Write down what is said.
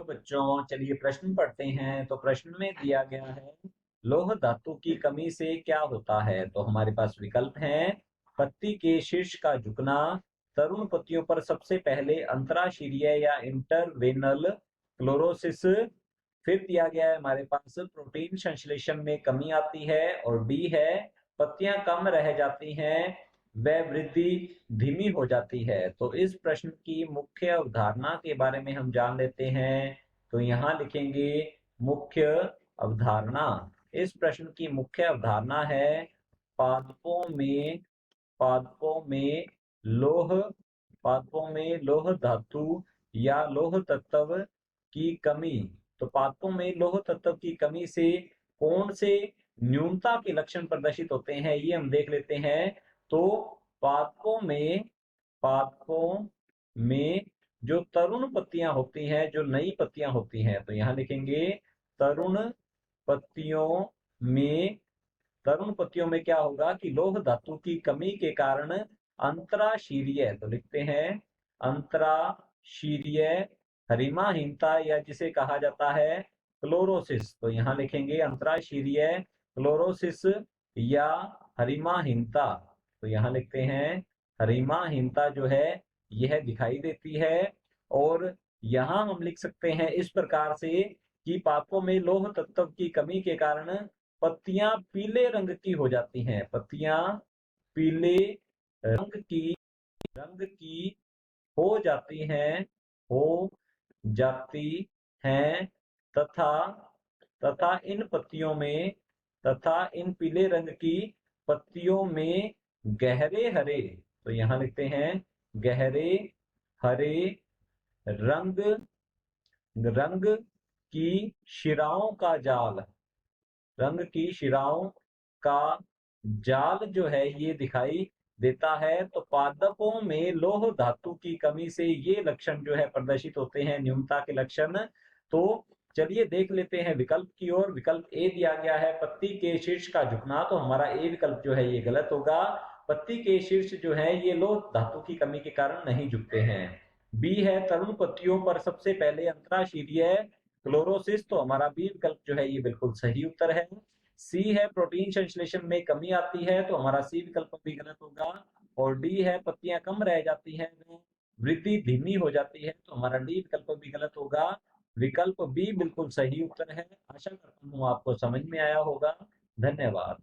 बच्चों, चलिए प्रश्न पढ़ते हैं। तो प्रश्न में दिया गया है, लौह धातु की कमी से क्या होता है। तो हमारे पास विकल्प हैं, पत्ती के शीर्ष का झुकना, तरुण पत्तियों पर सबसे पहले अंतराशीरीय या इंटरवेनल क्लोरोसिस, फिर दिया गया है हमारे पास प्रोटीन संश्लेषण में कमी आती है, और डी है पत्तियां कम रह जाती हैं, वह वृद्धि धीमी हो जाती है। तो इस प्रश्न की मुख्य अवधारणा के बारे में हम जान लेते हैं। तो यहाँ लिखेंगे मुख्य अवधारणा। इस प्रश्न की मुख्य अवधारणा है, पादपों में पादपों में लौह पादपों में लौह धातु या लौह तत्व की कमी। तो पादपों में लौह तत्व की कमी से कौन से न्यूनता के लक्षण प्रदर्शित होते हैं, ये हम देख लेते हैं। तो पादपों में जो तरुण पत्तियां होती हैं, जो नई पत्तियां होती हैं, तो यहाँ लिखेंगे तरुण पत्तियों में तरुण पत्तियों में क्या होगा कि लौह धातु की कमी के कारण अंतराशीरीय, तो लिखते हैं अंतराशीरीय हरिमाहीनता, या जिसे कहा जाता है क्लोरोसिस। तो यहाँ लिखेंगे अंतराशीरीय क्लोरोसिस या हरिमाहीनता। तो यहाँ लिखते हैं हरिमाहीनता जो है यह दिखाई देती है। और यहाँ हम लिख सकते हैं इस प्रकार से कि पादपों में लौह तत्व की कमी के कारण पत्तियां पीले रंग की हो जाती हैं, पत्तियां पीले रंग की हो जाती हैं हो जाती हैं तथा तथा इन पत्तियों में तथा इन पीले रंग की पत्तियों में गहरे हरे, तो यहाँ लिखते हैं गहरे हरे रंग रंग की शिराओं का जाल रंग की शिराओं का जाल जो है ये दिखाई देता है। तो पादपों में लौह धातु की कमी से ये लक्षण जो है प्रदर्शित होते हैं, न्यूनता के लक्षण। तो चलिए देख लेते हैं विकल्प की ओर। विकल्प ए दिया गया है पत्ती के शीर्ष का झुकना, तो हमारा ए विकल्प जो है ये गलत होगा। पत्ती के शीर्ष जो है ये लौह धातु की कमी के कारण नहीं झुकते हैं। बी है तरुण पत्तियों पर सबसे पहले अंतराशीरीय क्लोरोसिस, तो हमारा बी विकल्प जो है ये बिल्कुल सही उत्तर है। सी है प्रोटीन संश्लेषण में कमी आती है, तो हमारा सी विकल्प भी गलत होगा। और डी है पत्तियां कम रह जाती हैं, वृद्धि धीमी हो जाती है, तो हमारा डी विकल्प भी गलत होगा। विकल्प बी बिल्कुल सही उत्तर है। आशा करता हूँ आपको समझ में आया होगा। धन्यवाद।